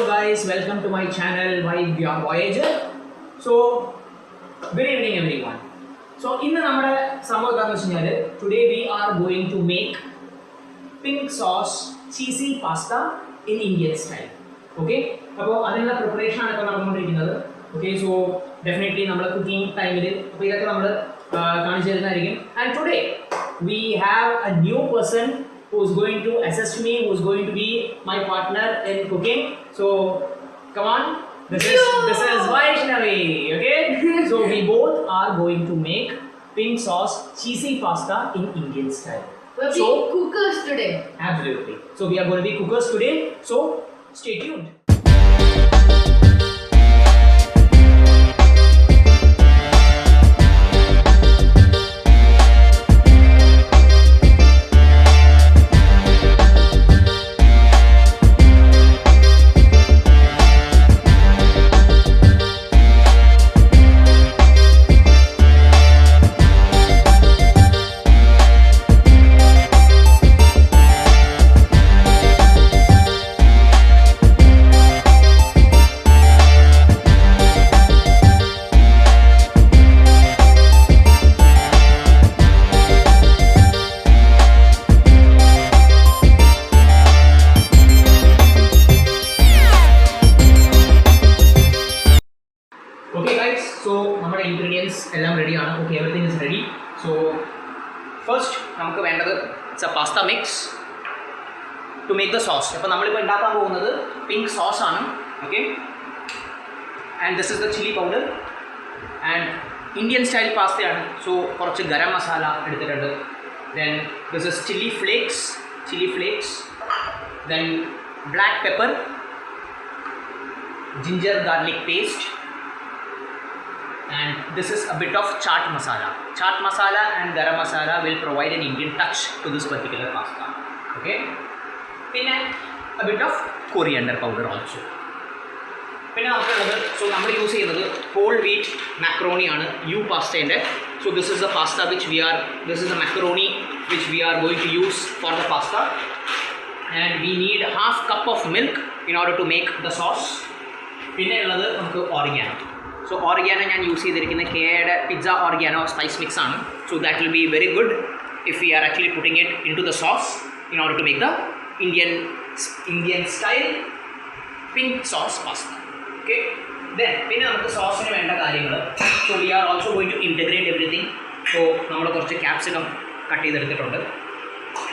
guys, welcome to my channel Vibe Your Voyager. So, good evening everyone. So, in today we are going to make pink sauce cheesy pasta in Indian style. Okay? So, that's preparation. Okay, so definitely we cooking time. And today we have a new person who is going to assist me, who is going to be my partner in cooking. So come on, this is Vaishnavi. Okay, so we both are going to make pink sauce cheesy pasta in Indian style. We're being cookers today. Absolutely. So we are going to be cookers today. So stay tuned. So, our ingredients are ready. Okay, everything is ready. So, first, it's a pasta mix to make the sauce. So, we are making pink sauce. Okay, and this is the chili powder and Indian style pasta. So, garam masala. Then this is chili flakes. Then black pepper, ginger garlic paste. And this is a bit of chaat masala. Chaat masala and garam masala will provide an Indian touch to this particular pasta. Okay. Then a bit of coriander powder also. So we use whole wheat macaroni U pasta. So this is the pasta this is the macaroni which we are going to use for the pasta. And we need half cup of milk in order to make the sauce. Then oregano. So oregano I use pizza oregano spice mix. So that will be very good if we are actually putting it into the sauce in order to make the Indian style pink sauce pasta. Okay. Then the sauce so we are also going to integrate everything. So we have capsicum cut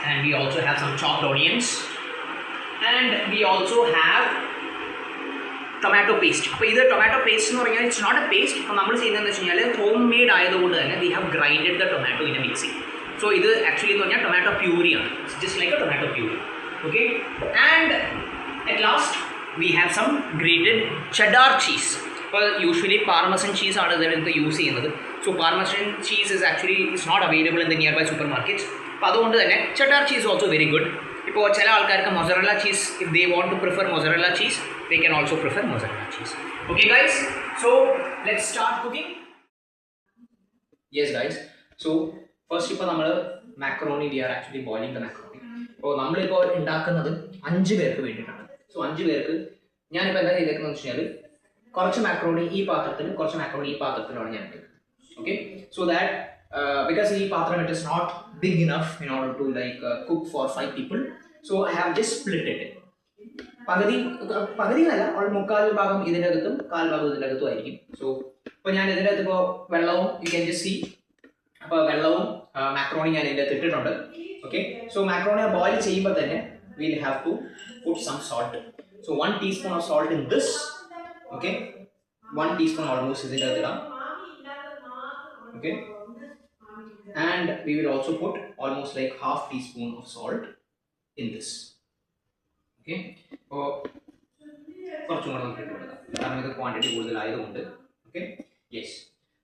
and we also have some chopped onions and we also have tomato paste. So, tomato paste it's not a paste. Homemade we have grinded the tomato in a mixie. So this is actually tomato puree. It's just like a tomato puree. Okay. And at last we have some grated cheddar cheese. Well, usually Parmesan cheese are use. So Parmesan cheese is actually not available in the nearby supermarkets. Cheddar cheese is also very good. If mozzarella cheese, if they want to prefer mozzarella cheese, they can also prefer mozzarella cheese. Okay guys, so let's start cooking. Yes guys, so first macaroni, we are actually boiling the macaroni. So we are making 5 പേർക്ക്. So 5 പേർക്ക് ഞാൻ ഇപ്പോൾ എന്താ ചെയ്തേക്കുന്നത് വെച്ചാൽ കുറച്ച് macaroni ഈ പാത്രത്തിൽ കുറച്ച് macaroni ഈ പാത്രത്തിലാണ് ഞാൻ ഇട്ടത്. Okay, so that because the patram it is not big enough in order to cook for 5 people, so I have just split it. പകുതിയല്ല മുക്കാൽ ഭാഗം ഇതിനകത്തും കാൽ ഭാഗം ഇതിനകത്തും ആയിരിക്കും. സോ ഇപ്പോൾ ഞാൻ ഇതിനകത്ത് ഇപ്പോൾ വെള്ളവും യു ക്യാൻ ജസ്റ്റ് സീ അപ്പോൾ വെള്ളവും മാക്രോണി ഞാൻ ഇതിനകത്ത് ഇട്ടിട്ടുണ്ട്. ഓക്കെ, സോ മാക്രോണി ബോയിൽ ചെയ്യുമ്പോൾ തന്നെ we'll have to put some salt. So 1 teaspoon of salt in this. Okay, 1 teaspoon almost ഇതിനകത്ത് ഇടാം. Okay, and we will also put almost like half teaspoon of salt in this. Okay, കുറച്ചും കൂടെ നമുക്ക് ഇട്ട് കൊടുക്കാം കാരണം ഇത് ക്വാണ്ടിറ്റി കൂടുതലായതുകൊണ്ട്. Okay, yes.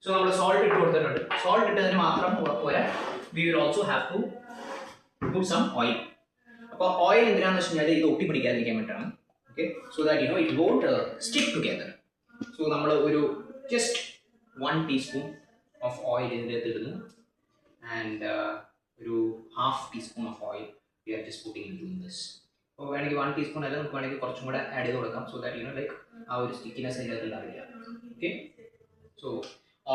സോ നമ്മൾ സോൾട്ട് ഇട്ട് കൊടുത്തിട്ടുണ്ട്. സോൾട്ട് ഇട്ടതിന് മാത്രം പോരാ, we will also have to put some oil. അപ്പോൾ ഓയിൽ എന്തിനാണെന്ന് വെച്ച് കഴിഞ്ഞാൽ ഇത് ഒട്ടി പിടിക്കാതിരിക്കാൻ വേണ്ടിയിട്ടാണ്. Okay, so that it won't stick together. So നമ്മൾ ഒരു just 1 teaspoon of oil ഇതിനകത്ത് ഇടുന്നു and ഒരു half teaspoon of oil we are just putting into this. അപ്പോൾ വേണമെങ്കിൽ 1 ടീസ്പൂൺ അല്ല നമുക്ക് വേണമെങ്കിൽ കുറച്ചും കൂടെ ആഡ് ചെയ്ത് കൊടുക്കാം. സോ ദാറ്റ് ലൈക്ക് ആ ഒരു സ്റ്റിക്കിനെസ് അതിൻ്റെ അകത്ത് ഉണ്ടാവില്ല. Okay, so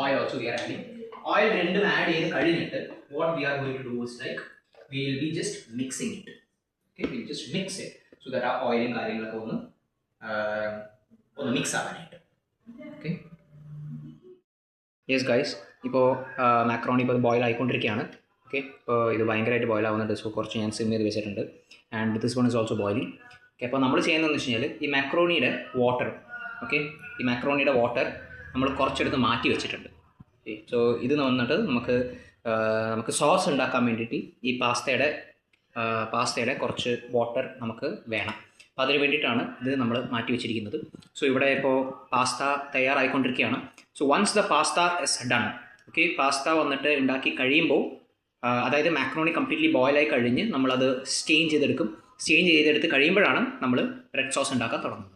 oil also we are adding. Oil രണ്ടും ആഡ് ചെയ്ത് കഴിഞ്ഞിട്ട് what we are going to do is like we will be just mixing it. Okay, we will just mix it so that ആ ഓയിലും കാര്യങ്ങളൊക്കെ ഒന്ന് mix ആവാനായിട്ട്. Okay, yes guys, ഇപ്പോൾ macaroni ഇപ്പോൾ ബോയിൽ ആയിക്കൊണ്ടിരിക്കുകയാണ്. ഓക്കെ, ഇപ്പോൾ ഇത് ഭയങ്കരമായിട്ട് ബോയിൽ ആവുന്നുണ്ട്. സോ കുറച്ച് ഞാൻ സിം ചെയ്ത് വെച്ചിട്ടുണ്ട്. And this one is also boiling. Okay, അപ്പോൾ നമ്മൾ ചെയ്യുന്നതെന്ന് വെച്ച് കഴിഞ്ഞാൽ ഈ മാക്രോണിയുടെ വാട്ടർ, ഓക്കെ, ഈ മാക്രോണിയുടെ വാട്ടർ നമ്മൾ കുറച്ചെടുത്ത് മാറ്റി വെച്ചിട്ടുണ്ട്. സോ ഇത് വന്നിട്ട് നമുക്ക് സോസ് ഉണ്ടാക്കാൻ വേണ്ടിയിട്ട് ഈ പാസ്തയുടെ കുറച്ച് വാട്ടർ നമുക്ക് വേണം. അപ്പോൾ അതിന് വേണ്ടിയിട്ടാണ് ഇത് നമ്മൾ മാറ്റി വെച്ചിരിക്കുന്നത്. സോ ഇവിടെ ഇപ്പോൾ പാസ്ത തയ്യാറായിക്കൊണ്ടിരിക്കുകയാണ്. So once the pasta is done, okay, pasta വന്നിട്ട് ഉണ്ടാക്കി കഴിയുമ്പോൾ അതായത് മാക്രോണി കംപ്ലീറ്റ്ലി ബോയിലായി കഴിഞ്ഞ് നമ്മളത് സ്റ്റെയിൻ ചെയ്തെടുത്ത് കഴിയുമ്പോഴാണ് നമ്മൾ റെഡ് സോസ് ഉണ്ടാക്കാൻ തുടങ്ങുന്നത്.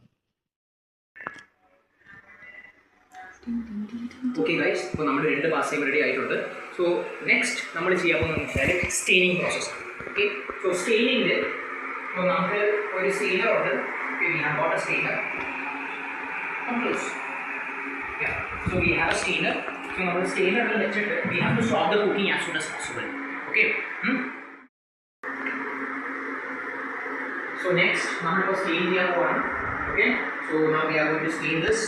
ഓക്കെ ഗൈസ്, ഇപ്പോൾ നമ്മൾ 2 പാസ്തയും റെഡി ആയിട്ടുണ്ട്. സോ നെക്സ്റ്റ് നമ്മൾ ചെയ്യാൻ പോകുന്നത് വെച്ചാൽ സ്റ്റെയിനിങ് പ്രോസസ്സ്. ഓക്കെ, സോ സ്റ്റെയിനിങ്ങിൽ ഇപ്പോൾ നമുക്ക് ഒരു സ്റ്റെയിനർ ഉണ്ട്. ഞാൻ boat A stainer. So we have a strainer. So നമ്മൾ സ്റ്റെയിനറിൽ വെച്ചിട്ട് we have to stop the cooking as soon as possible. Okay. So next നമ്മളിപ്പോൾ സ്റ്റെയിൻ ചെയ്യാൻ പോവാണ്. Okay. So now we are going to stain this.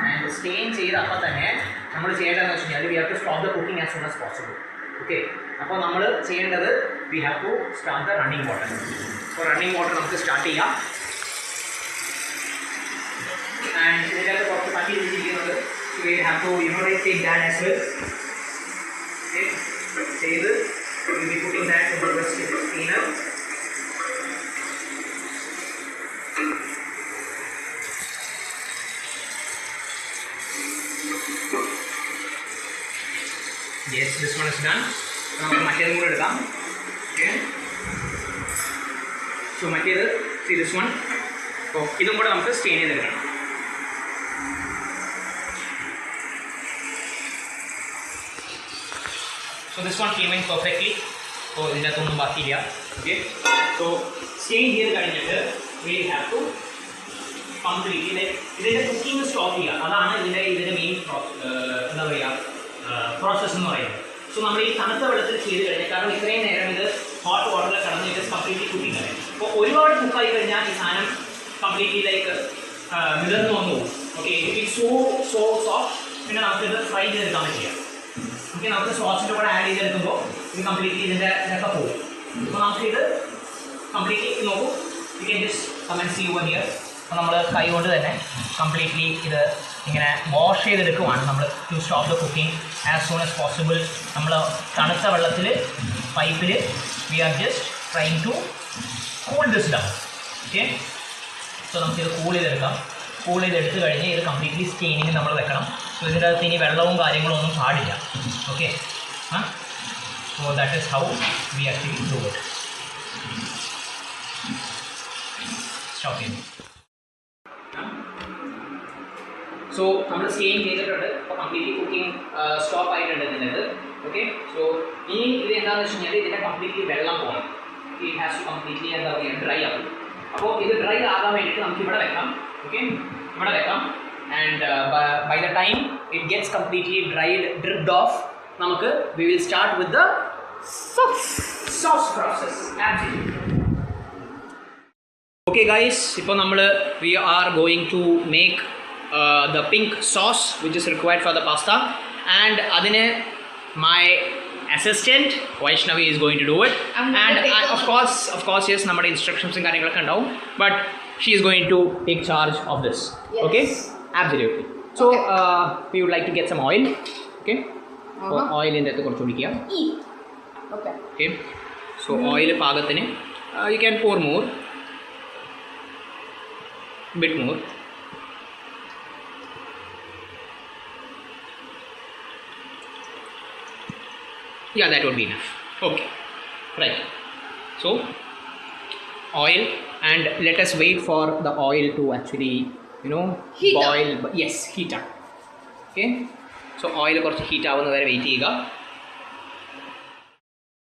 And stain ചെയ്ത അപ്പോൾ തന്നെ നമ്മൾ ചെയ്യേണ്ടതെന്ന് വെച്ച് കഴിഞ്ഞാൽ we have to stop the cooking as soon as possible. Okay. അപ്പോൾ നമ്മൾ ചെയ്യേണ്ടത് we have to start the running water. So running water നമുക്ക് സ്റ്റാർട്ട് ചെയ്യാം. And ഇതിൻ്റെ അകത്ത് കുറച്ച് പറ്റി വെച്ചിരിക്കുന്നത് we have to like take that as well. Okay, ചെയ്ത് we will be putting that in the strainer. Yes, this one is done. നമുക്ക് മറ്റേതും കൂടെ എടുക്കാം. Okay, so മറ്റേത് see this one. അപ്പോൾ ഇതും കൂടെ നമുക്ക് സ്റ്റെയിൻ ചെയ്തെടുക്കണം. So this one came in perfectly. So ഇതിൻ്റെ അകത്തൊന്നും ബാക്കിയില്ല. ഓക്കെ, സോ സ്റ്റെയിൻ ചെയ്ത് കഴിഞ്ഞിട്ട് we have to completely like ഇതിൻ്റെ കുക്കിംഗ് സ്റ്റോപ്പ് ചെയ്യുക. അതാണ് ഇതിൻ്റെ മെയിൻ എന്താ പറയുക പ്രോസസ്സ് എന്ന് പറയുന്നത്. സോ നമ്മൾ ഈ തണുത്ത വെള്ളത്തിൽ ചെയ്ത് കഴിഞ്ഞാൽ, കാരണം ഇത്രയും നേരം ഇത് ഹോട്ട് വാട്ടറിൽ കടന്നിട്ട് കംപ്ലീറ്റ്ലി കുക്കിംഗ് ആണ്. അപ്പോൾ ഒരുപാട് കുക്കായി കഴിഞ്ഞാൽ ഈ സാധനം കംപ്ലീറ്റ്ലി ലൈക്ക് മിതർന്നു വന്നു പോകും. Okay, it so soft. പിന്നെ നമുക്കിത് ഫ്രൈ ചെയ്തെടുക്കാൻ പറ്റില്ല. ഓക്കെ, നമുക്ക് സോസിൻ്റെ കൂടെ ആഡ് ചെയ്തെടുക്കുമ്പോൾ ഇത് കംപ്ലീറ്റ്ലി ഇതൊക്കെ പോകും. അപ്പോൾ നമുക്കിത് കംപ്ലീറ്റ്ലി നോക്കും. You can just comment see over here. അപ്പോൾ നമ്മൾ കൈ കൊണ്ട് തന്നെ കംപ്ലീറ്റ്ലി ഇത് ഇങ്ങനെ വാഷ് ചെയ്തെടുക്കുവാണ് നമ്മൾ to stop the cooking as soon as possible. നമ്മൾ തണുത്ത വെള്ളത്തിൽ പൈപ്പിൽ we are just trying to cool this down. Okay, so നമുക്കിത് കൂൾ ചെയ്തെടുത്ത് കഴിഞ്ഞ് ഇത് കംപ്ലീറ്റ്ലി സ്റ്റെയിനിങ് നമ്മൾ വെക്കണം. സോ ഇതിൻ്റെ അകത്ത് ഇനി വെള്ളവും കാര്യങ്ങളും ഒന്നും പാടില്ല. Okay, so that is how we actually do it. Stop ചെയ്യുന്നു. സോ നമ്മൾ സ്റ്റെയിൻ ചെയ്തിട്ടുണ്ട്. അപ്പോൾ കംപ്ലീറ്റ്ലി കുക്കിംഗ് സ്റ്റോപ്പ് ആയിട്ടുണ്ട് ഇതിൻ്റെ. ഓക്കെ, സോ ഇനി ഇത് എന്താണെന്ന് വെച്ച് കഴിഞ്ഞാൽ ഇതിൻ്റെ കംപ്ലീറ്റ്ലി വെള്ളം പോകണം. ഇറ്റ് ഹാസ് ടു കംപ്ലീറ്റ്ലി എന്താ പറയുക ഡ്രൈ ആകും. അപ്പോൾ ഇത് ഡ്രൈ ആകാൻ വേണ്ടിയിട്ട് നമുക്ക് ഇവിടെ വെക്കാം. ഓക്കെ, ഇവിടെ വെക്കാം. And by the time it gets completely dripped off, നമുക്ക് we will start with the sauce process. Okay guys, ഇപ്പോൾ നമ്മൾ we are going to make the pink sauce which is required for the pasta, and adine my assistant Vaishnavi is going to do it. And of course yes, nammade instructions and karyangalokka undavum, but she is going to take charge of this. Yes. Okay, absolutely. So okay. We would like to get some oil. Okay, oil in that korchu odikya. Okay, so oil paagathine you can pour more, bit more. Yeah, that would be enough. Okay, right. So oil, and let us wait for the oil to actually heat boil up. Yes, heat up. Okay, so oil korchu heat avunna vare wait cheyyuka.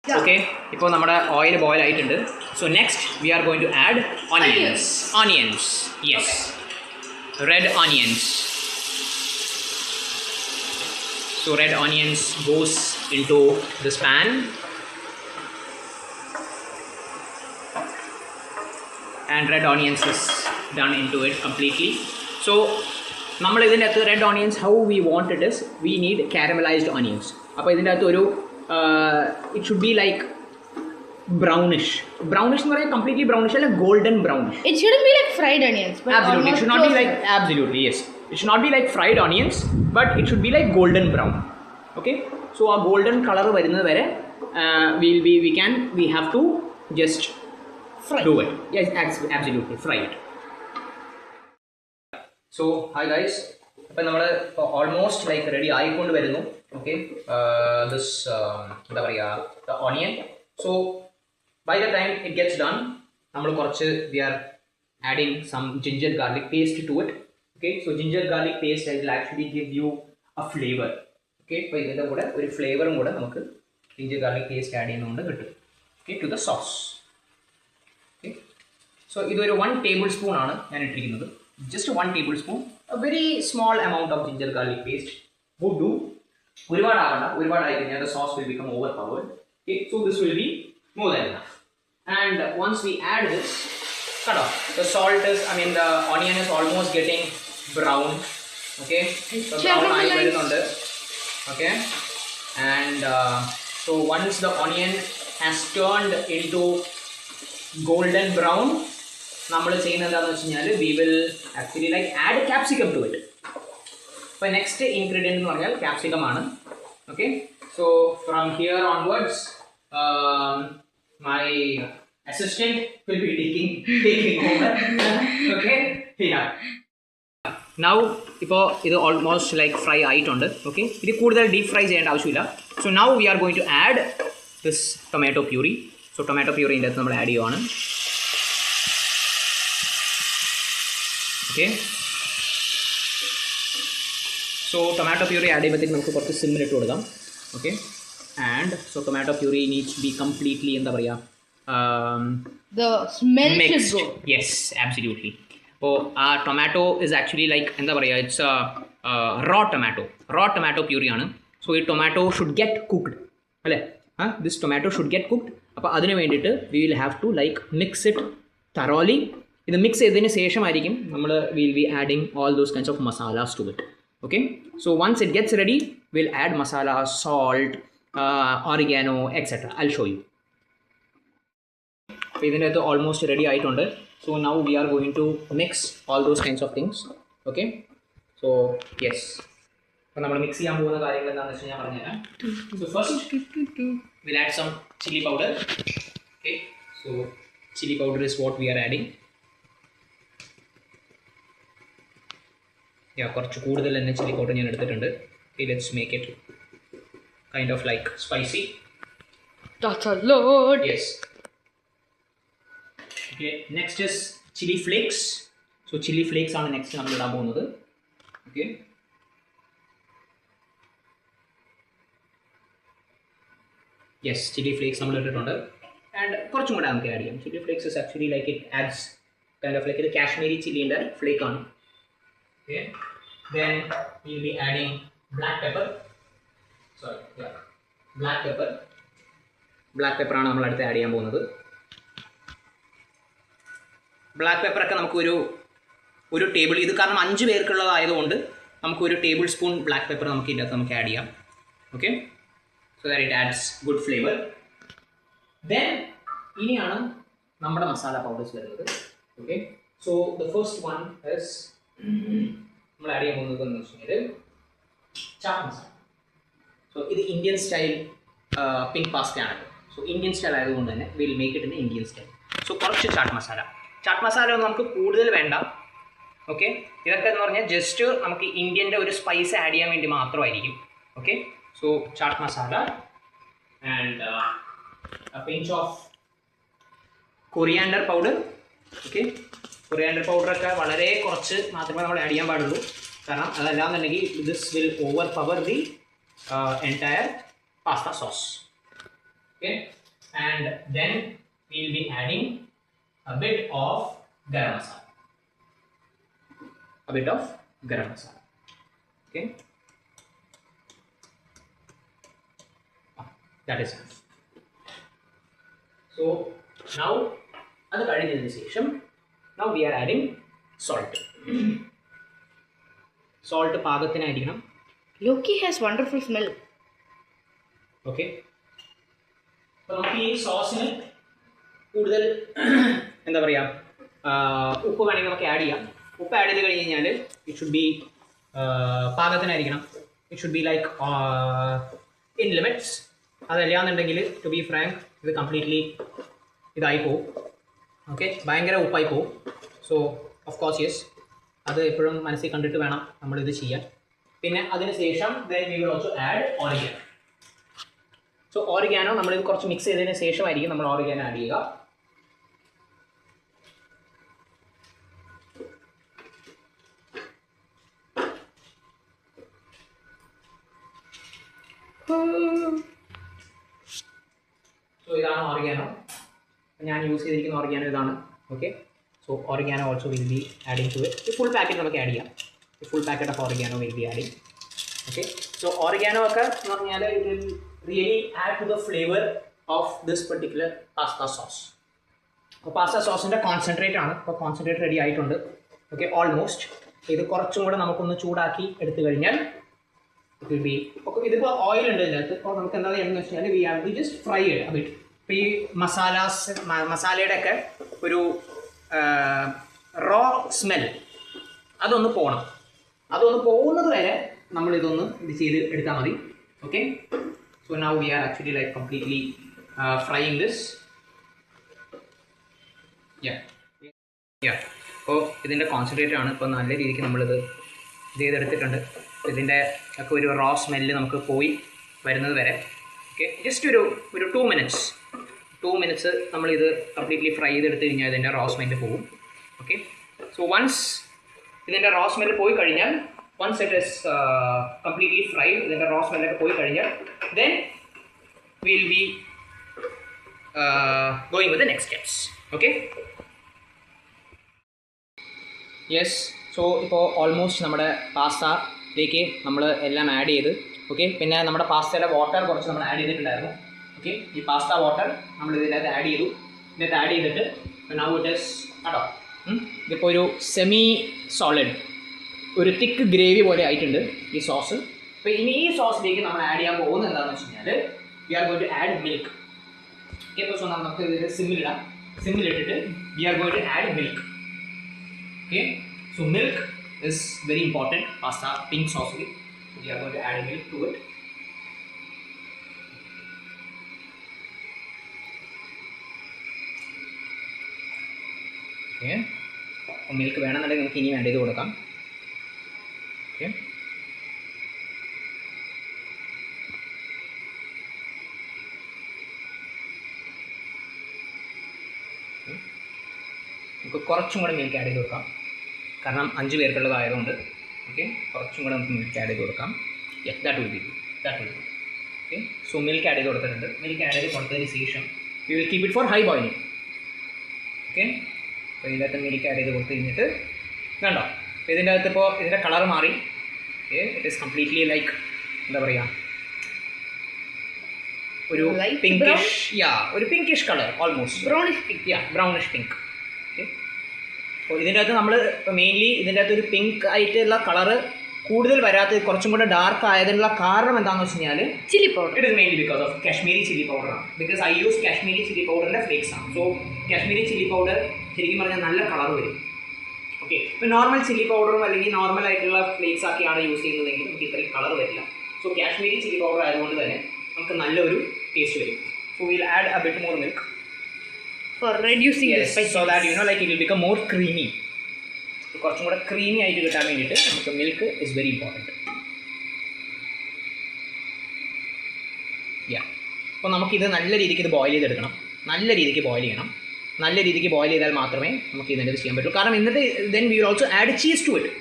Okay, ഇപ്പോൾ നമ്മുടെ oil boil ആയിട്ടുണ്ട്. So next we are going to add onions. Onions, yes. Okay. Red onions. So red onions goes into this pan. And red onions is done into it completely. So നമ്മൾ ഇതിൻ്റെ അകത്ത് red onions, how we want it is we need caramelized onions. അപ്പോൾ ഇതിൻ്റെ അകത്ത് ഒരു it should be like brownish എന്ന് പറയാൻ completely brownish അല്ല golden brownish. It shouldn't be like fried onions, but absolutely it should not be like absolutely yes, it should not be like fried onions, but it should be like golden brown. Okay, so a golden color വരുന്നത് വരെ we have to just fry. Do it. Yes, absolutely fry it. So hi guys, അപ്പോൾ നമ്മൾ almost like ready ആയിക്കൊണ്ട് വരുന്നു. Okay, this എന്താ പറയുക, the onion. So by the time it gets done, നമ്മൾ കുറച്ച് we are adding some ginger garlic paste to it. Okay, so ginger garlic paste will actually give you a flavour. Okay, അപ്പോൾ ഇതിൻ്റെ കൂടെ ഒരു ഫ്ലേവറും കൂടെ നമുക്ക് ജിഞ്ചർ ഗാർലിക് പേസ്റ്റ് ആഡ് ചെയ്യുന്നതുകൊണ്ട് കിട്ടും. Okay, to the sauce. Okay, so ഇതൊരു 1 tablespoon ആണ് ഞാൻ ഇട്ടിരിക്കുന്നത്. Just 1 tablespoon, a very small amount of ginger garlic paste would do. ഒരുപാടായി കഴിഞ്ഞാൽ the sauce will become overpowered. Okay, so this will be more than enough. And once we add this, cut off. The salt is, I mean the onion is almost getting brown. Okay, so brown ആയി വരുന്നുണ്ട്. Okay, and so once the onion has turned into golden brown, നമ്മൾ ചെയ്യുന്നത് എന്താണെന്ന് വെച്ച് കഴിഞ്ഞാൽ we will actually like add capsicum to it. അപ്പോൾ next ingredient എന്ന് പറഞ്ഞാൽ ക്യാപ്സിക്കം ആണ്. Okay, so from here onwards my assistant will be taking over. Okay, now ഇപ്പോൾ ഇത് ഓൾമോസ്റ്റ് ലൈക്ക് ഫ്രൈ ആയിട്ടുണ്ട്. ഓക്കെ, ഇത് കൂടുതൽ ഡീപ് ഫ്രൈ ചെയ്യേണ്ട ആവശ്യമില്ല. So now we are going to add this tomato puree. So tomato പ്യൂറിൻ്റെ അകത്ത് നമ്മൾ ആഡ് ചെയ്യുവാണ്. Okay, so tomato puree add ചെയ്യുമ്പോഴത്തേക്ക് നമുക്ക് കുറച്ച് സിമ്മിൽ ഇട്ട് കൊടുക്കാം. Okay, and so tomato puree needs be completely എന്താ പറയുക, the smell mixed. should go. Yes, absolutely. അപ്പോൾ ആ ടൊമാറ്റോ ഇസ് ആക്ച്വലി ലൈക്ക് എന്താ പറയുക, ഇറ്റ്സ് റോ ടൊമാറ്റോ പ്യൂറി ആണ്. സോ ഈ ടൊമാറ്റോ ഷുഡ് ഗെറ്റ് കുക്ക്ഡ് അല്ലേ, this tomato should get cooked. അപ്പോൾ അതിന് വേണ്ടിയിട്ട് we will have to like mix it thoroughly. ഇത് മിക്സ് ചെയ്തതിന് ശേഷമായിരിക്കും നമ്മൾ will be adding all those kinds of masalas to it. Okay, so once it gets ready will add masala, salt, oregano etcetera. I show you. അപ്പോൾ ഇതിൻ്റെ അകത്ത് almost ready ആയിട്ടുണ്ട്. So now we are going to mix all those kinds of things. Okay, so yes, അപ്പോൾ നമ്മൾ mix ചെയ്യാൻ പോകുന്ന കാര്യങ്ങൾ എന്താണെന്ന് വെച്ച് ഞാൻ പറഞ്ഞുതരാം. So first will add some chilli powder. Okay, so chilli powder is what we are adding. കുറച്ച് കൂടുതൽ തന്നെ ചില്ലി പൗഡർ ഞാൻ എടുത്തിട്ടുണ്ട്. Let's make it kind of like spicy. That's a lot. Yes. Okay, next is chili flakes. So chili flakes ആണ് next നമ്മൾ ഇടാൻ പോകുന്നത്. Okay, yes, chilli flakes നമ്മൾ ഇട്ടിട്ടുണ്ട്. ആൻഡ് കുറച്ചും കൂടെ നമുക്ക് ആഡ് ചെയ്യാം. Chilli flakes is actually like it ads kind of like ഇത് കാശ്മീരി ചില്ലിൻ്റെ ഫ്ലേക്ക് ആണ്. Okay, then we'll be adding black pepper. Sorry, yeah, black pepper. Black pepper ആണ് നമ്മൾ അടുത്ത് ആഡ് ചെയ്യാൻ പോകുന്നത്. ബ്ലാക്ക് പെപ്പറൊക്കെ നമുക്കൊരു ടേബിൾ, ഇത് കാരണം 5 പേർക്കുള്ളതായതുകൊണ്ട് നമുക്കൊരു ടേബിൾ സ്പൂൺ ബ്ലാക്ക് പെപ്പർ നമുക്ക് ഇതിൻ്റെ അകത്ത് നമുക്ക് ആഡ് ചെയ്യാം. Okay, so that it adds good flavour. Then ഇനിയാണ് നമ്മുടെ മസാല പൗഡേഴ്സ് വരുന്നത്. Okay, so the first one is നമ്മൾ ആഡ് ചെയ്യാൻ പോകുന്നത് എന്ന് വെച്ച് കഴിഞ്ഞാൽ ചാട്ട് മസാല. സോ ഇത് ഇന്ത്യൻ സ്റ്റൈൽ പിങ്ക് പാസ്തയാണ്. സോ ഇന്ത്യൻ സ്റ്റൈൽ ആയതുകൊണ്ട് തന്നെ will make it in Indian style. So കുറച്ച് ചാട്ട് മസാല ഒന്നും നമുക്ക് കൂടുതൽ വേണ്ട. ഓക്കെ, ഇതൊക്കെ എന്ന് പറഞ്ഞാൽ ജസ്റ്റ് നമുക്ക് ഇന്ത്യൻ്റെ ഒരു സ്പൈസ് ആഡ് ചെയ്യാൻ വേണ്ടി മാത്രമായിരിക്കും. Okay, so chaat masala and pinch of coriander powder. Okay, coriander പൗഡറൊക്കെ വളരെ കുറച്ച് മാത്രമേ നമ്മൾ ആഡ് ചെയ്യാൻ പാടുള്ളൂ. കാരണം അതല്ലാന്നുണ്ടെങ്കിൽ this will overpower the entire pasta sauce. Okay, and then we will be adding a bit of garam masala. A bit of garam masala. Okay, that is enough. So now അത് കഴിഞ്ഞതിന് ശേഷം now we are adding salt. Salt പാകത്തിനായിരിക്കണം. Loki has wonderful smell. Okay, അപ്പോൾ നമുക്ക് ഈ സോസിന് കൂടുതൽ എന്താ പറയുക, ഉപ്പ് വേണമെങ്കിൽ നമുക്ക് ആഡ് ചെയ്യാം. ഉപ്പ് ആഡ് ചെയ്ത് കഴിഞ്ഞ് കഴിഞ്ഞാൽ ഇറ്റ് ഷുഡ് ബി പാകത്തിനായിരിക്കണം. It should be like in limits. അതല്ലാന്നുണ്ടെങ്കിൽ ടു ബി ഫ്രാങ്ക് ഇത് കംപ്ലീറ്റ്ലി ഇതായി പോവും. ഓക്കെ, ഭയങ്കര ഉപ്പായി പോവും. സോ ഓഫ് കോഴ്സ് യെസ്, അത് എപ്പോഴും മനസ്സിൽ കണ്ടിട്ട് വേണം നമ്മളിത് ചെയ്യാൻ. പിന്നെ അതിന് ശേഷം then we will also add oregano. So oregano നമ്മളിത് കുറച്ച് മിക്സ് ചെയ്തതിന് ശേഷമായിരിക്കും നമ്മൾ ഓറിഗാനോ ആഡ് ചെയ്യുക. സോ ഇതാണ് ഓറിഗാനോ. ഞാൻ യൂസ് ചെയ്തിരിക്കുന്ന ഓറിഗാനോ ഇതാണ്. Okay, so oregano also will be adding to it. ഈ ഫുൾ പാക്കറ്റ് നമുക്ക് ആഡ് ചെയ്യാം. ഈ full packet of oregano will be adding. Okay, so oregano ഒക്കെ എന്ന് പറഞ്ഞാൽ it will really add to the flavour of this particular pasta sauce. അപ്പോൾ pasta സോസിൻ്റെ concentrate ആണ്. ഇപ്പോൾ കോൺസെൻട്രേറ്റ് റെഡി ആയിട്ടുണ്ട്. Okay, almost. ഇത് കുറച്ചും കൂടെ നമുക്കൊന്ന് ചൂടാക്കി എടുത്തു കഴിഞ്ഞാൽ ഇറ്റ് വിൽ ബി ഓക്കെ. ഇതിപ്പോൾ ഓയിൽ ഉണ്ട് ഇതിനകത്ത്. ഇപ്പോൾ നമുക്ക് എന്താ ചെയ്യണമെന്ന് വെച്ചാൽ we have to just fry it a bit. ഇപ്പോൾ ഈ മസാലയുടെ ഒക്കെ ഒരു റോ സ്മെൽ അതൊന്ന് പോകണം. അതൊന്ന് പോകുന്നത് വരെ നമ്മളിതൊന്ന് ഇത് ചെയ്ത് എടുത്താൽ മതി. Okay, so now we are actually like completely frying this. അപ്പോൾ ഇതിൻ്റെ കോൺസെൻട്രേറ്റ് ആണ്. ഇപ്പോൾ നല്ല രീതിക്ക് നമ്മളിത് ചെയ്തെടുത്തിട്ടുണ്ട്. ഇതിൻ്റെ ഒക്കെ ഒരു റോ സ്മെല്ല് നമുക്ക് പോയി വരുന്നത് വരെ. ഓക്കെ, ജസ്റ്റ് ഒരു 2 മിനിറ്റ്സ് നമ്മളിത് കംപ്ലീറ്റ്ലി ഫ്രൈ ചെയ്തെടുത്ത് കഴിഞ്ഞാൽ ഇതിൻ്റെ റോ സ്മെല്ല് പോകും. ഓക്കെ, സോ വൺസ് ഇതിൻ്റെ റോ സ്മെല്ല് പോയി കഴിഞ്ഞാൽ, once it is completely fried, ഇതിൻ്റെ റോ സ്മെല്ലൊക്കെ പോയി കഴിഞ്ഞാൽ then we will be going with the next steps. Okay, yes. So ഇപ്പോൾ ഓൾമോസ്റ്റ് നമ്മുടെ പാസ്തയിലേക്ക് നമ്മൾ എല്ലാം ആഡ് ചെയ്ത്. ഓക്കെ, പിന്നെ നമ്മുടെ പാസ്തയുടെ വാട്ടർ കുറച്ച് നമ്മൾ ആഡ് ചെയ്തിട്ടുണ്ടായിരുന്നു. ഓക്കെ, ഈ പാസ്ത വാട്ടർ നമ്മൾ ഇതിനകത്ത് ആഡ് ചെയ്തു. ഇതിനകത്ത് ആഡ് ചെയ്തിട്ട് നൗ ഇറ്റ് ഈസ് കേട്ടോ, ഇതിപ്പോൾ ഒരു സെമി സോളിഡ് ഒരു തിക്ക് ഗ്രേവി പോലെ ആയിട്ടുണ്ട് ഈ സോസ്. അപ്പോൾ ഇനി ഈ സോസിലേക്ക് നമ്മൾ ആഡ് ചെയ്യാൻ പോകുന്നത് എന്താണെന്ന് വെച്ച് കഴിഞ്ഞാൽ we are going to add milk. Okay, അപ്പോൾ സോ നമുക്ക് ഇത് സിമ്മിലിടാം. സിമ്മിലിട്ടിട്ട് we are going to add milk. Okay, so milk is very important. Pasta pink sauce, we are going to add milk to it. Okay, milk വേണമെന്നുണ്ടെങ്കിൽ നമുക്ക് ഇനിയും add ചെയ്ത് കൊടുക്കാം. ഓക്കെ, നമുക്ക് കുറച്ചും കൂടെ മിൽക്ക് ആഡ് ചെയ്ത് കൊടുക്കാം. കാരണം 5 പേർക്കുള്ളതായതുകൊണ്ട്. ഓക്കെ, കുറച്ചും കൂടെ നമുക്ക് മിൽക്ക് ആഡ് ചെയ്ത് കൊടുക്കാം. That will be. Okay, so milk add ചെയ്ത് കൊടുത്തിട്ടുണ്ട്. മിൽക്ക് ആഡ് ചെയ്ത് കൊടുത്തതിന് ശേഷം we will keep it for high boiling. Okay, അപ്പോൾ ഇതിനകത്ത് മിൽക്ക് ആഡ് ചെയ്ത് കൊടുത്ത് കഴിഞ്ഞിട്ട് കണ്ടോ, അപ്പോൾ ഇതിൻ്റെ അകത്ത് ഇപ്പോൾ ഇതിൻ്റെ കളർ മാറി. Okay, it is completely like എന്താ പറയുക, ഒരു പിങ്കിഷ്, ഒരു pinkish colour, almost brownish pink. Brownish pink. Okay, അപ്പോൾ ഇതിൻ്റെ അകത്ത് നമ്മൾ ഇപ്പോൾ മെയിൻലി ഇതിൻ്റെ അകത്ത് ഒരു പിങ്ക് ആയിട്ടുള്ള കളറ് കൂടുതൽ വരാത്തത്, കുറച്ചും കൂടെ ഡാർക്ക് ആയതിനുള്ള കാരണം എന്താണെന്ന് വെച്ച് കഴിഞ്ഞാൽ chilli powder. It is mainly because of Kashmiri chilli പൗഡറാണ്. Because I use Kashmiri chilli പൗഡറിൻ്റെ ഫ്ലേക്സ് ആണ്. സോ കാശ്മീരി ചില്ലി പൗഡർ ശരിക്കും പറഞ്ഞാൽ നല്ല കളർ വരും. ഓക്കെ, ഇപ്പോൾ നോർമൽ ചില്ലി പൗഡറും അല്ലെങ്കിൽ നോർമൽ ആയിട്ടുള്ള ഫ്ലേക്സ് ആക്കിയാണ് യൂസ് ചെയ്യുന്നതെങ്കിൽ നമുക്ക് ഇത്രയും കളർ വരില്ല. സോ കാശ്മീരി ചില്ലി പൗഡർ ആയതുകൊണ്ട് തന്നെ നമുക്ക് നല്ലൊരു ടേസ്റ്റ് വരും. So will add A bit more milk for reducing the spice, so that like it will become more creamy. കുറച്ചും കൂടെ ക്രീമി ആയിട്ട് കിട്ടാൻ വേണ്ടിയിട്ട് നമുക്ക് മിൽക്ക് ഇസ് വെരി ഇമ്പോർട്ടൻറ്റ്. അപ്പോൾ നമുക്കിത് നല്ല രീതിക്ക് ഇത് ബോയിൽ ചെയ്തെടുക്കണം. നല്ല രീതിക്ക് ബോയിൽ ചെയ്യണം. നല്ല രീതിക്ക് ബോയിൽ ചെയ്താൽ മാത്രമേ നമുക്ക് ഇതിൻ്റെ ചെയ്യാൻ പറ്റുള്ളൂ. കാരണം എന്നിട്ട് then we will also add cheese to it.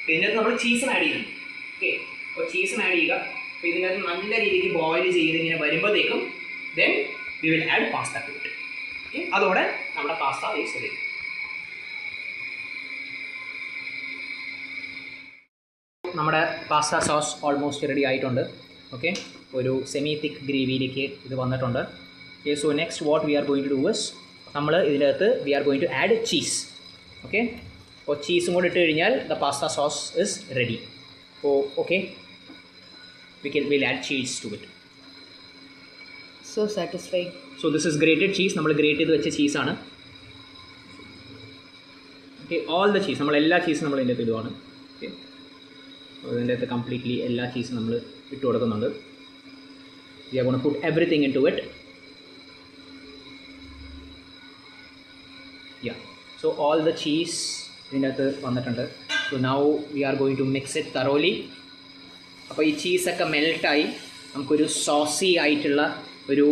ഇതിനകത്ത് നമ്മൾ ചീസും ആഡ് ചെയ്യണം. ഓക്കെ, അപ്പോൾ ചീസും ആഡ് ചെയ്യുക. അപ്പോൾ ഇതിനകത്ത് നല്ല രീതിക്ക് ബോയിൽ ചെയ്ത് ഇങ്ങനെ വരുമ്പോഴത്തേക്കും then we will add pasta to it. Okay, അതോടെ നമ്മുടെ പാസ്ത ഈസ് റെഡി. നമ്മുടെ പാസ്ത സോസ് ഓൾമോസ്റ്റ് റെഡി ആയിട്ടുണ്ട്. ഓക്കെ, ഒരു സെമി തിക്ക് ഗ്രേവിയിലേക്ക് ഇത് വന്നിട്ടുണ്ട്. Okay, so next what we are going to do is നമ്മൾ ഇതിനകത്ത് we are going to add cheese. Okay, അപ്പോൾ ചീസും കൂടി ഇട്ട് കഴിഞ്ഞാൽ the pasta sauce is ready. അപ്പോൾ okay, we'll add cheese to it. So satisfying. So this is grated cheese. നമ്മൾ great ചെയ്ത് വെച്ച ചീസാണ്. ഓക്കെ, ഓൾ ദ ചീസ്, നമ്മൾ എല്ലാ ചീസും നമ്മൾ ഇതിൻ്റെ അകത്ത് ഇടുവാണ്. ഓക്കെ, ഇതിൻ്റെ അകത്ത് കംപ്ലീറ്റ്ലി എല്ലാ ചീസും നമ്മൾ ഇട്ട് കൊടുക്കുന്നുണ്ട്. We are gonna put everything in to it. Yeah, so all the cheese ഇതിൻ്റെ അകത്ത് വന്നിട്ടുണ്ട്. So now we are going to mix it thoroughly. അപ്പോൾ ഈ ചീസൊക്കെ മെൽട്ടായി നമുക്കൊരു സോസി ആയിട്ടുള്ള ഒരു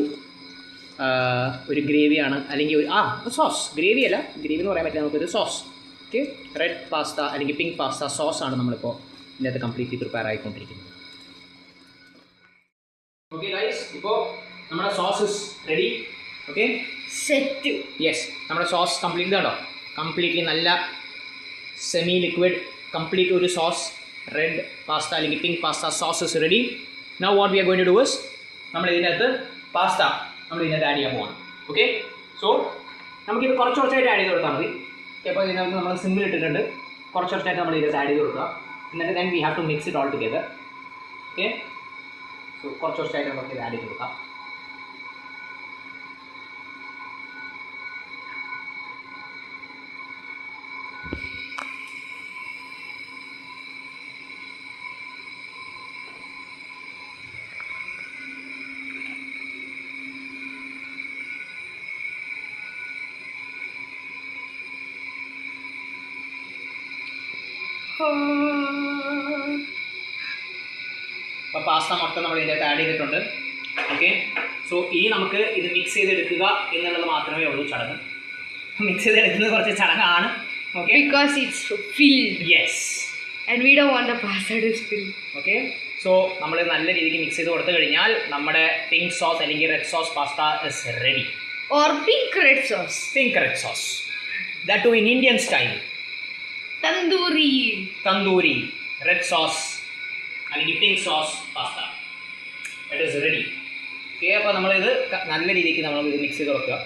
ഗ്രേവിയാണ്, അല്ലെങ്കിൽ ഒരു സോസ്, ഗ്രേവി അല്ല, ഗ്രേവി എന്ന് പറയാൻ പറ്റില്ല, നമുക്കൊരു സോസ്. ഓക്കെ, റെഡ് പാസ്ത അല്ലെങ്കിൽ പിങ്ക് പാസ്ത സോസാണ് നമ്മളിപ്പോൾ ഇതിനകത്ത് കംപ്ലീറ്റ്ലി പ്രിപ്പയർ ആയിക്കൊണ്ടിരിക്കുന്നത്. ഓക്കെ ഗൈസ്, ഇപ്പോൾ നമ്മുടെ sauce is ready. Okay, set. Yes, നമ്മുടെ സോസ് കംപ്ലീറ്റ് കണ്ടോ, കംപ്ലീറ്റ്ലി നല്ല സെമി ലിക്വിഡ് കംപ്ലീറ്റ് ഒരു സോസ്, റെഡ് പാസ്ത അല്ലെങ്കിൽ pink pasta sauce is ready. Now what we are going to do is നമ്മൾ ഇതിനകത്ത് പാസ്ത നമ്മൾ ഇതിനകത്ത് ആഡ് ചെയ്യാൻ പോകണം. ഓക്കെ, സോ നമുക്കിത് കുറച്ച് കുറച്ചായിട്ട് ആഡ് ചെയ്ത് കൊടുത്താൽ മതി. ഓക്കെ, അപ്പോൾ ഇതിനകത്ത് നമ്മൾ സിമ്മിൽ ഇട്ടിട്ടുണ്ട്, കുറച്ച് കുറച്ചായിട്ട് നമ്മൾ ഇതിനകത്ത് ആഡ് ചെയ്ത് കൊടുക്കുക. എന്നിട്ട് then we have to mix it all together. Okay, so കുറച്ച് കുറച്ചായിട്ട് നമുക്ക് ഇത് ആഡ് ചെയ്ത് കൊടുക്കാം. അപ്പോൾ പാസ്ത മൊത്തം നമ്മൾ ഇതിൻ്റെ അകത്ത് ആഡ് ചെയ്തിട്ടുണ്ട്. ഓക്കെ, സോ ഇനി നമുക്ക് ഇത് മിക്സ് ചെയ്തെടുക്കുക എന്നുള്ളത് മാത്രമേ ഉള്ളൂ ചടങ്ങ്. മിക്സ് ചെയ്തെടുക്കുന്നത് കുറച്ച് ചടങ്ങാണ്. Okay, Because it's filled. Yes, And we don't want the pasta to spill. Okay, so നമ്മൾ നല്ല രീതിക്ക് മിക്സ് ചെയ്ത് കൊടുത്തു കഴിഞ്ഞാൽ നമ്മുടെ പിങ്ക് സോസ് അല്ലെങ്കിൽ red sauce pasta is ready. Or pink red sauce. Pink red sauce, that too in Indian style. Tandoori red sauce അല്ലെങ്കിൽ pink sauce pasta it is ready. Okay, അപ്പോൾ നമ്മളിത് നല്ല രീതിക്ക് നമ്മൾ ഇത് മിക്സ് ചെയ്ത് കൊടുക്കുക.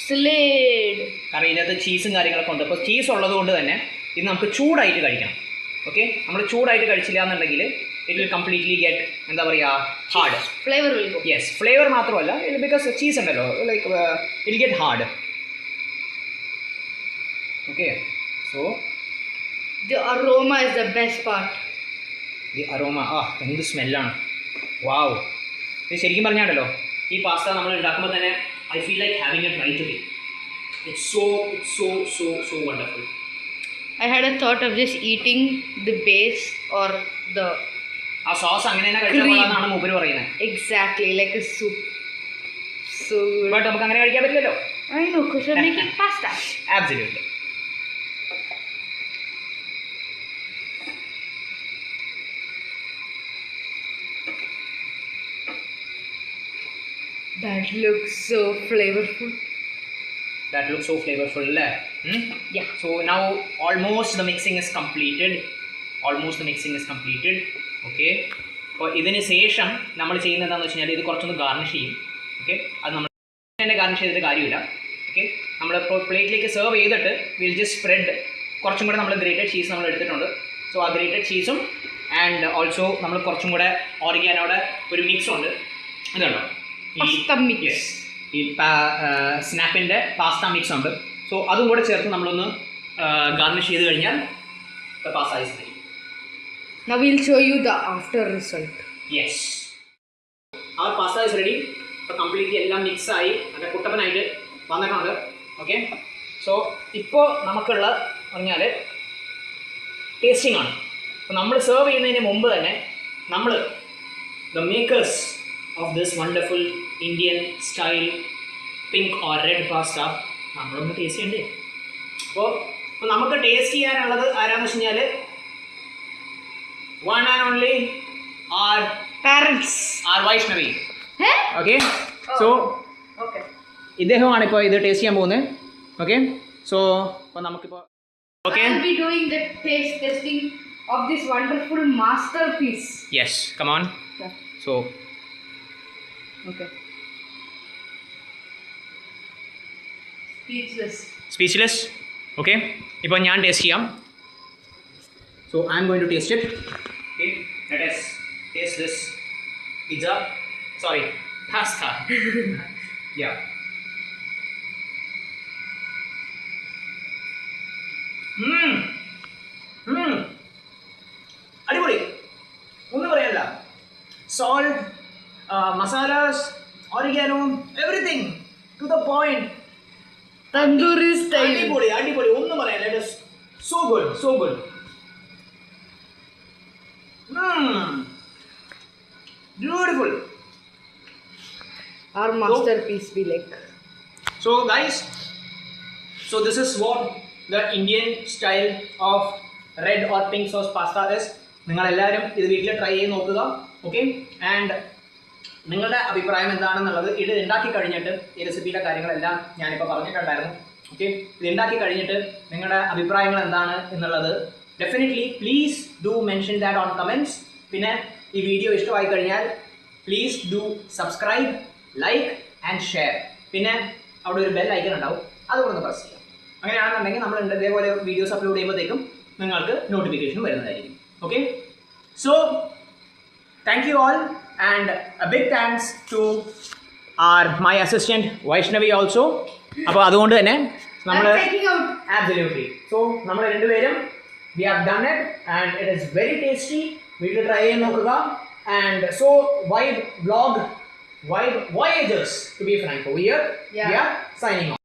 Slade. കാരണം ഇതിനകത്ത് ചീസും കാര്യങ്ങളൊക്കെ ഉണ്ട്. അപ്പോൾ ചീസ് ഉള്ളത് കൊണ്ട് തന്നെ ഇത് നമുക്ക് ചൂടായിട്ട് കഴിക്കണം. ഓക്കെ, നമ്മൾ ചൂടായിട്ട് കഴിച്ചില്ല എന്നുണ്ടെങ്കിൽ ഇറ്റ് വിൽ കംപ്ലീറ്റ്ലി ഗെറ്റ് എന്താ പറയുക hard. Flavor will go. Yes, flavour മാത്രമല്ല, ബിക്കോസ് ചീസ് ഉണ്ടല്ലോ, like it get hard. Okay, so The aroma is the best part. The aroma, എന്ത് സ്മെല്ലാണ്, വാവ്. ഇത് ശരിക്കും പറഞ്ഞാണ്ടല്ലോ, ഈ പാസ്ത നമ്മൾ ഉണ്ടാക്കുമ്പോൾ തന്നെ I feel like having it right away. It's so wonderful. I had a thought of just eating the base or the ആ sauce അങ്ങനെ തന്നെ കഴിച്ചാൽ മൂപ്പര് പറയുന്നത്. exactly like a soup. So but നമുക്ക് അങ്ങനെ കഴിക്കാൻ പറ്റില്ലല്ലോ. I know, because we're making pasta. Absolutely. That looks so flavorful. That looks so flavorful. Yeah. So now almost the mixing is completed. Okay. അപ്പോൾ ഇതിന് ശേഷം നമ്മൾ ചെയ്യുന്നത് എന്താണെന്ന് വെച്ച് കഴിഞ്ഞാൽ ഇത് കുറച്ചൊന്ന് ഗാർണിഷ് ചെയ്യും. ഓക്കെ, അത് നമ്മൾ തന്നെ ഗാർണിഷ് ചെയ്തിട്ട് കാര്യമില്ല. ഓക്കെ, നമ്മളിപ്പോൾ പ്ലേറ്റിലേക്ക് സെർവ് ചെയ്തിട്ട് വിൽ ജസ്റ്റ് സ്പ്രെഡ്. കുറച്ചും കൂടെ നമ്മൾ ഗ്രേറ്റഡ് ചീസ് നമ്മൾ എടുത്തിട്ടുണ്ട്. സോ ആ ഗ്രേറ്റഡ് ചീസും ആൻഡ് ഓൾസോ നമ്മൾ കുറച്ചും കൂടെ ഓറിഗാനോടെ ഒരു മിക്സ് ഉണ്ട്. അതുണ്ടോ, Pasta mix. ഈ സ്നാപ്പിൻ്റെ പാസ്ത മിക്സ് ഉണ്ട്. സോ അതും കൂടെ ചേർത്ത് നമ്മളൊന്ന് ഗാർണിഷ് ചെയ്ത് കഴിഞ്ഞാൽ pasta is ready. Now we'll show you the after result. Yes, ആ പാസ്ത ഈസ് റെഡി. ഇപ്പോൾ കംപ്ലീറ്റ്ലി എല്ലാം മിക്സായി നല്ല കുട്ടപ്പനായിട്ട് വന്നിട്ടുണ്ട്. ഓക്കെ, സോ ഇപ്പോൾ നമുക്കുള്ള പറഞ്ഞാൽ ടേസ്റ്റിംഗ് ആണ്. അപ്പോൾ നമ്മൾ സെർവ് ചെയ്യുന്നതിന് മുമ്പ് തന്നെ നമ്മൾ the makers of this wonderful Indian style pink or red pasta നമ്മളൊന്ന് ടേസ്റ്റ് ചെയ്യണ്ടേ. അപ്പോൾ നമുക്ക് ടേസ്റ്റ് ചെയ്യാനുള്ളത് ആരാന്ന് വെച്ച് കഴിഞ്ഞാൽ one and only our Parents. our Vaishnavi. Huh? Okay, so Okay. ഇദ്ദേഹമാണ് ഇപ്പോൾ ഇത് ടേസ്റ്റ് ചെയ്യാൻ പോകുന്നത്. ഓക്കെ, സോ അപ്പോൾ നമുക്കിപ്പോൾ okay I'll be doing the taste testing of this wonderful masterpiece. Yes come on. Yeah. So Okay. Speechless. Speechless. Okay, ഇപ്പോൾ ഞാൻ taste ചെയ്യാം. So I am going to taste it. Okay, let us taste this pizza. Sorry, pasta. Yeah. അടിപൊളി, ഒന്നും പറയാനില്ല. Salt, masalas, oregano, everything to the point. Tandoori style. അടിപൊളി അടിപൊളി, ഒന്നും പറയാനില്ല. It is so good, so good. Beautiful. Our masterpiece be like. So guys, so this is what the Indian style of red or pink sauce pasta is. നിങ്ങൾ എല്ലാവരും ഇത് വീട്ടിൽ try ചെയ്ത് നോക്കുക. ഓക്കെ, ആൻഡ് നിങ്ങളുടെ അഭിപ്രായം എന്താണെന്നുള്ളത് ഇത് ഉണ്ടാക്കി കഴിഞ്ഞിട്ട് ഈ റെസിപ്പിയുടെ കാര്യങ്ങളെല്ലാം ഞാനിപ്പോൾ പറഞ്ഞിട്ടുണ്ടായിരുന്നു. ഓക്കെ, ഇത് ഉണ്ടാക്കി കഴിഞ്ഞിട്ട് നിങ്ങളുടെ അഭിപ്രായങ്ങൾ എന്താണ് എന്നുള്ളത് definitely please do mention that on comments. പിന്നെ ഈ വീഡിയോ ഇഷ്ടമായി കഴിഞ്ഞാൽ please do subscribe, like and share. പിന്നെ അവിടെ ഒരു ബെൽ ഐക്കൺ ഉണ്ടാവും, അതുകൊണ്ട് ഒന്ന് പ്രസ് ചെയ്യാം. അങ്ങനെയാണെന്നുണ്ടെങ്കിൽ നമ്മൾ ഇതേപോലെ വീഡിയോസ് അപ്ലോഡ് ചെയ്യുമ്പോഴത്തേക്കും നിങ്ങൾക്ക് നോട്ടിഫിക്കേഷൻ വരുന്നതായിരിക്കും. Okay, so thank you all and a big thanks to my assistant Vaishnavi also. അപ്പോൾ അതുകൊണ്ട് തന്നെ നമ്മൾ taking out. ആബ്സല്യൂട്ട്ലി. സോ നമ്മൾ രണ്ടുപേരും we have done it and it is very tasty. വീട്ടിൽ ട്രൈ ചെയ്ത് നോക്കുക. And so vibe vlog, Vibe Voyagers, to be frank, over here, we are signing off.